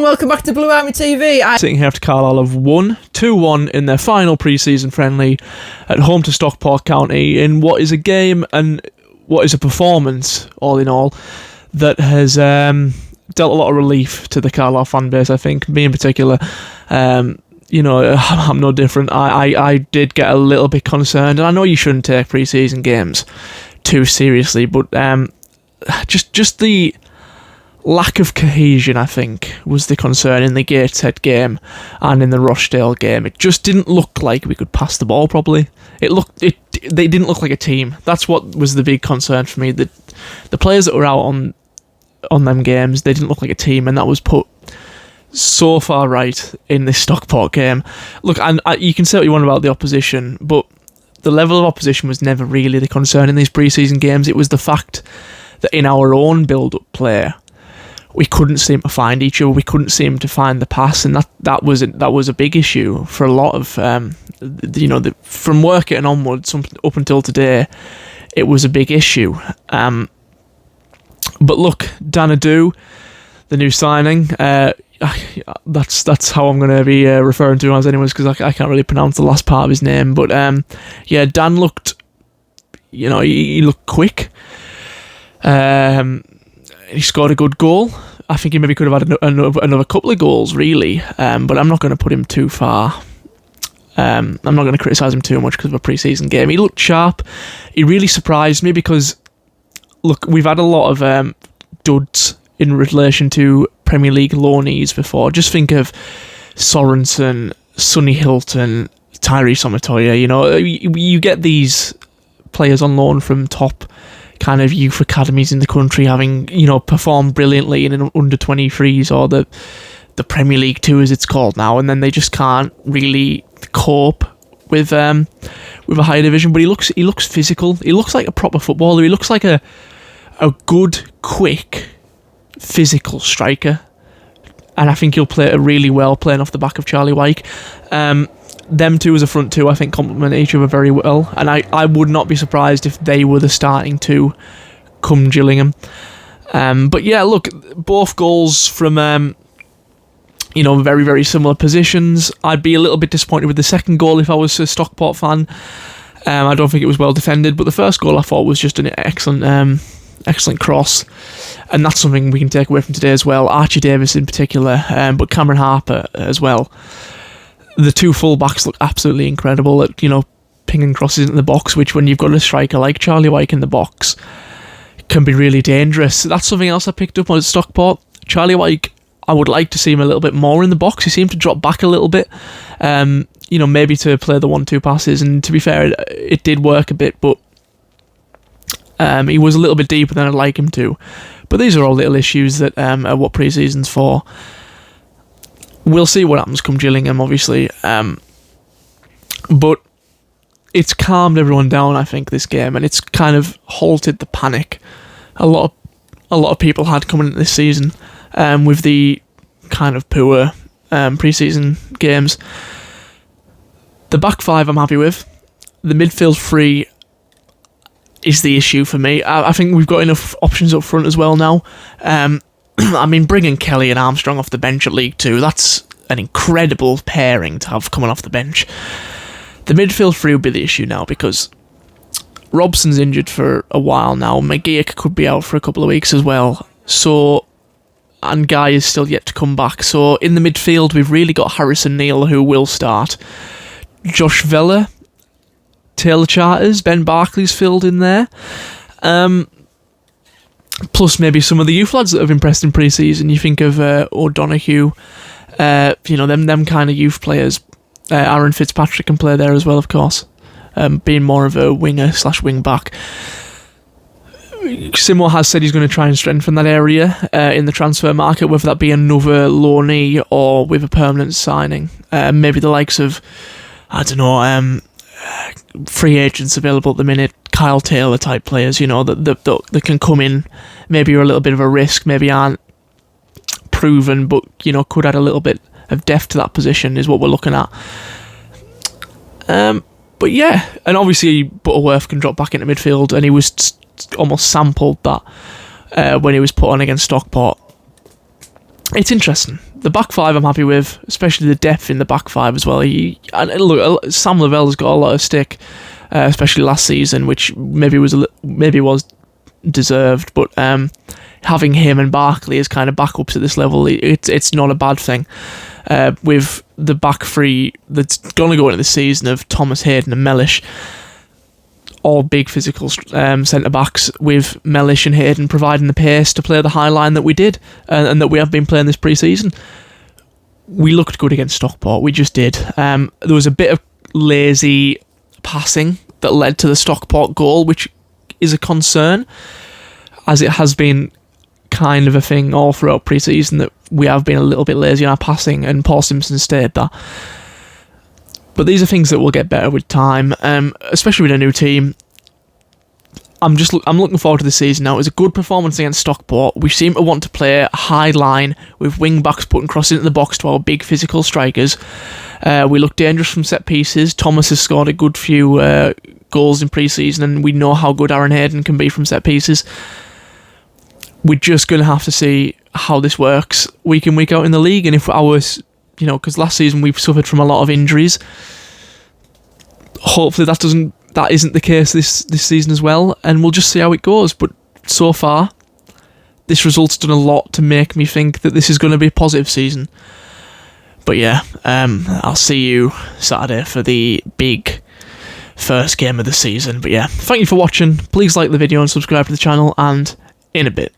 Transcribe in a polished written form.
welcome back to Blue Army TV. Sitting here after Carlisle have won 2-1 in their final pre-season friendly at home to Stockport County in what is a game and what is a performance, all in all, that has dealt a lot of relief to the Carlisle fan base, I think. Me in particular, I'm no different. I did get a little bit concerned, and I know you shouldn't take pre-season games too seriously, but just the lack of cohesion, I think, was the concern in the Gateshead game and in the Rochdale game. It just didn't look like we could pass the ball properly. They didn't look like a team. That's what was the big concern for me. The players that were out on them games, they didn't look like a team, and that was put so far right in this Stockport game. Look, and you can say what you want about the opposition, but the level of opposition was never really the concern in these pre-season games. It was the fact that in our own build-up play, we couldn't seem to find each other. We couldn't seem to find the pass, and that was a big issue for a lot of from working onwards up until today. It was a big issue. But look, Danadu, the new signing, that's how I'm going to be referring to him as anyways, because I can't really pronounce the last part of his name. But Dan looked, he looked quick. He scored a good goal. I think he maybe could have had another couple of goals, really. But I'm not going to put him too far. I'm not going to criticise him too much because of a pre-season game. He looked sharp. He really surprised me because, look, we've had a lot of duds in relation to Premier League loanees before. Just think of Sorensen, Sonny Hilton, Tyrese Omatoya. You get these players on loan from top kind of youth academies in the country, having performed brilliantly in an under 23s or the Premier League 2 as it's called now, and then they just can't really cope with a higher division. But he looks physical. He looks like a proper footballer. He looks like a good, quick, physical striker, and I think he'll play it really well playing off the back of Charlie Wyke. Them two as a front two, I think, complement each other very well, and I would not be surprised if they were the starting two come Gillingham. But yeah, look, both goals from very, very similar positions. I'd be a little bit disappointed with the second goal if I was a Stockport fan. I don't think it was well defended, but the first goal I thought was just an excellent cross, and that's something we can take away from today as well. Archie Davis in particular, but Cameron Harper as well. The two full-backs look absolutely incredible at, pinging crosses in the box, which when you've got a striker like Charlie Wyke in the box, can be really dangerous. That's something else I picked up on Stockport. Charlie Wyke, I would like to see him a little bit more in the box. He seemed to drop back a little bit, maybe to play the 1-2 passes, and to be fair, it did work a bit, but he was a little bit deeper than I'd like him to. But these are all little issues that are what pre-season's for. We'll see what happens come Gillingham, obviously. But it's calmed everyone down, I think, this game, and it's kind of halted the panic a lot of people had coming into this season with the kind of poor pre-season games. The back five I'm happy with. The midfield three is the issue for me. I think we've got enough options up front as well now. Bringing Kelly and Armstrong off the bench at League 2, that's an incredible pairing to have coming off the bench. The midfield three will be the issue now because Robson's injured for a while now. McGeoch could be out for a couple of weeks as well. And Guy is still yet to come back. So in the midfield, we've really got Harrison Neal, who will start. Josh Vella, Taylor Charters, Ben Barclay's filled in there. Plus maybe some of the youth lads that have impressed in pre-season. You think of O'Donoghue, them kind of youth players. Aaron Fitzpatrick can play there as well, of course, being more of a winger/wing back. Simo has said he's going to try and strengthen that area in the transfer market, whether that be another loanee or with a permanent signing. Maybe the likes of, free agents available at the minute, Kyle Taylor type players, that can come in, maybe are a little bit of a risk, maybe aren't proven, but could add a little bit of depth to that position is what we're looking at. But yeah, and obviously Butterworth can drop back into midfield, and he was almost sampled that when he was put on against Stockport. it's interesting. The back five I'm happy with, especially the depth in the back five as well. Look, Sam Lavella's got a lot of stick, especially last season, which maybe was deserved. But having him and Barkley as kind of backups at this level, it's not a bad thing. With the back three that's going to go into the season of Thomas, Hayden and Mellish, all big physical centre-backs, with Mellish and Hayden providing the pace to play the high line that we did and that we have been playing this pre-season. We looked good against Stockport, we just did. There was a bit of lazy passing that led to the Stockport goal, which is a concern, as it has been kind of a thing all throughout pre-season that we have been a little bit lazy on our passing, and Paul Simpson stated that. But these are things that will get better with time, especially with a new team. I'm looking forward to the season now. It was a good performance against Stockport. We seem to want to play a high line with wing backs putting crosses into the box to our big physical strikers. We look dangerous from set pieces. Thomas has scored a good few goals in pre-season, and we know how good Aaron Hayden can be from set pieces. We're just going to have to see how this works week in, week out in the league, and if ours, because last season we've suffered from a lot of injuries. Hopefully that isn't the case this season as well, and we'll just see how it goes. But so far, this result's done a lot to make me think that this is going to be a positive season. But yeah, I'll see you Saturday for the big first game of the season. But yeah, thank you for watching. Please like the video and subscribe to the channel, and in a bit.